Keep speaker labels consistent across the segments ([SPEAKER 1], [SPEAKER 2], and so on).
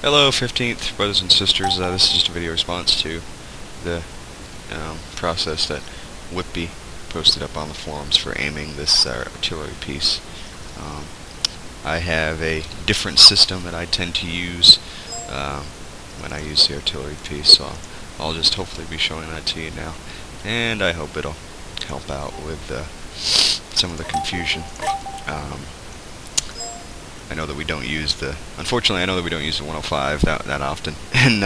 [SPEAKER 1] Hello 15th brothers and sisters, this is just a video response to the process that Whippy posted up on the forums for aiming this artillery piece. I have a different system that I tend to use when I use the artillery piece, so I'll just hopefully be showing that to you now, and I hope it'll help out with some of the confusion. I know that we don't use the, unfortunately I know that we don't use the 105 that often in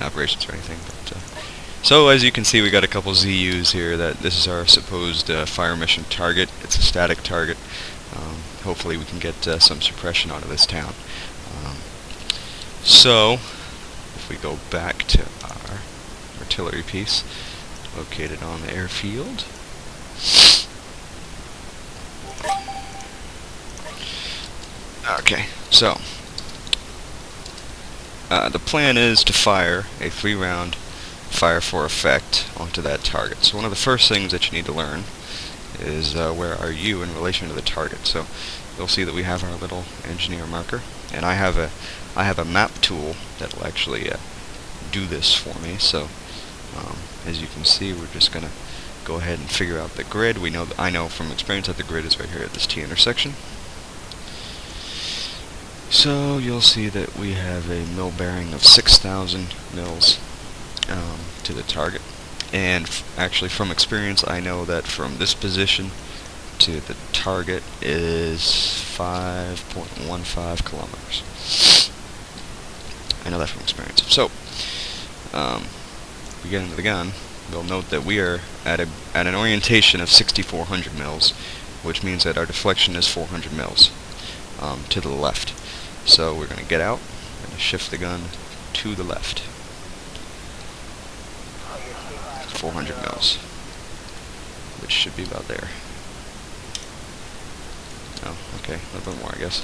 [SPEAKER 1] operations or anything, but so as you can see, we got a couple ZUs here. That this is our supposed fire mission target. It's a static target. Hopefully we can get some suppression out of this town. So if we go back to our artillery piece located on the airfield, okay, so the plan is to fire a 3-round fire for effect onto that target. So one of the first things that you need to learn is where are you in relation to the target. So you'll see that we have our little engineer marker, and I have a map tool that will actually do this for me. So as you can see, we're just gonna go ahead and figure out the grid. I know from experience that the grid is right here at this T intersection. So you'll see that we have a mill bearing of 6,000 mils to the target, and actually from experience I know that from this position to the target is 5.15 kilometers. I know that from experience. So we get into the gun, we'll note that we are at an orientation of 6,400 mils, which means that our deflection is 400 mils to the left. So we're going to get out and shift the gun to the left. 400 mils, which should be about there. Oh, okay, a little bit more, I guess.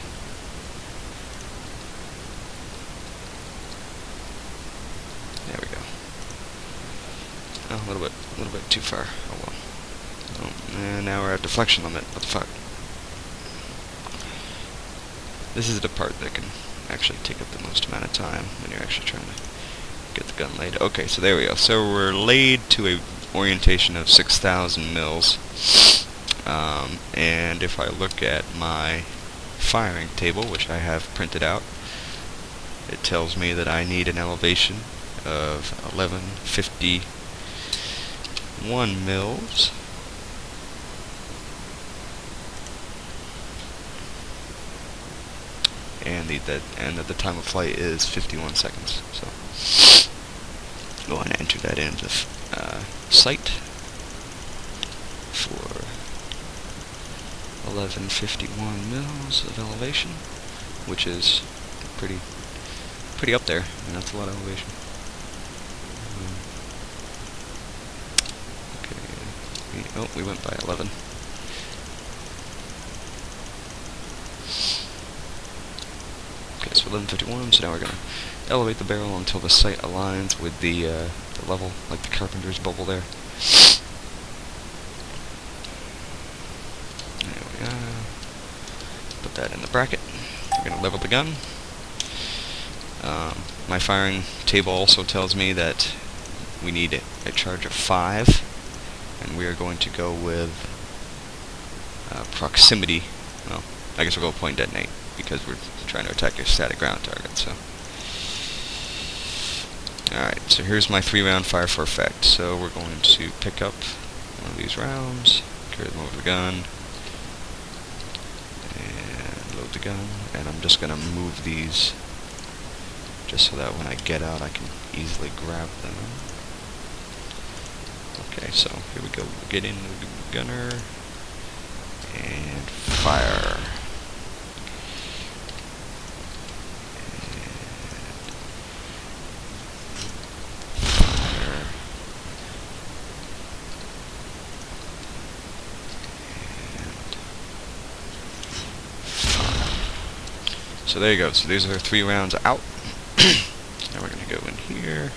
[SPEAKER 1] There we go. Oh, a little bit too far. Oh well. Oh, and now we're at deflection limit. What the fuck? This is the part that can actually take up the most amount of time when you're actually trying to get the gun laid. Okay, so there we go. So we're laid to a orientation of 6,000 mils, and if I look at my firing table, which I have printed out, it tells me that I need an elevation of 1151 mils. And that the time of flight is 51 seconds. So go ahead and enter that into the site for 1151 mils of elevation, which is pretty up there, and that's a lot of elevation. Okay, we went by 11. So 1151, so now we're going to elevate the barrel until the sight aligns with the level, like the carpenter's bubble there. There we go. Put that in the bracket. We're going to level the gun. My firing table also tells me that we need a charge of 5, and we are going to go with proximity. Well, I guess we'll go point detonate, because we're trying to attack your static ground target. So, alright, so here's my 3-round fire for effect. So we're going to pick up one of these rounds, carry them over the gun, and load the gun, and I'm just going to move these just so that when I get out I can easily grab them. Okay, so here we go. We'll get in with the gunner and fire. So there you go. So these are 3 rounds out. Now we're going to go in here,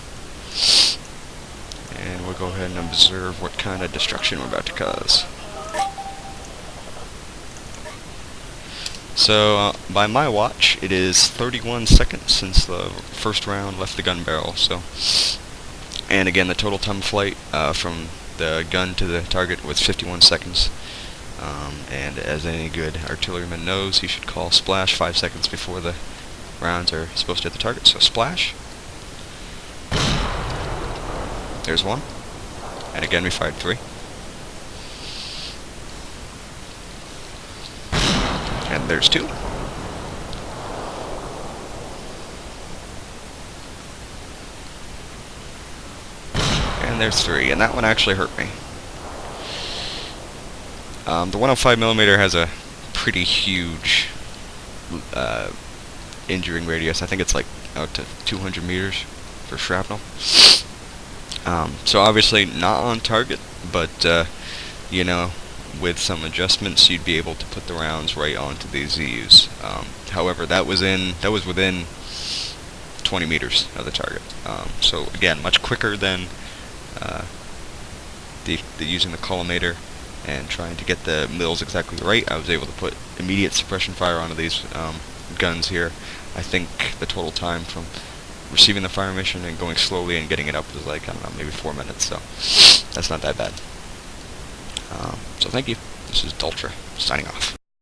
[SPEAKER 1] and we'll go ahead and observe what kind of destruction we're about to cause. So, by my watch, it is 31 seconds since the first round left the gun barrel. So, and again, the total time of flight from the gun to the target was 51 seconds. And as any good artilleryman knows, he should call splash 5 seconds before the rounds are supposed to hit the target. So, splash. There's one. And again, we fired 3. And there's 2. And there's 3. And that one actually hurt me. The 105mm has a pretty huge injuring radius. I think it's like out to 200 meters for shrapnel. So obviously not on target, but you know, with some adjustments, you'd be able to put the rounds right onto these ZUs. However, that was within 20 meters of the target. So again, much quicker than using the collimator and trying to get the mills exactly right. I was able to put immediate suppression fire onto these guns here. I think the total time from receiving the fire mission and going slowly and getting it up was like, I don't know, maybe 4 minutes, so that's not that bad. So thank you. This is Dultra, signing off.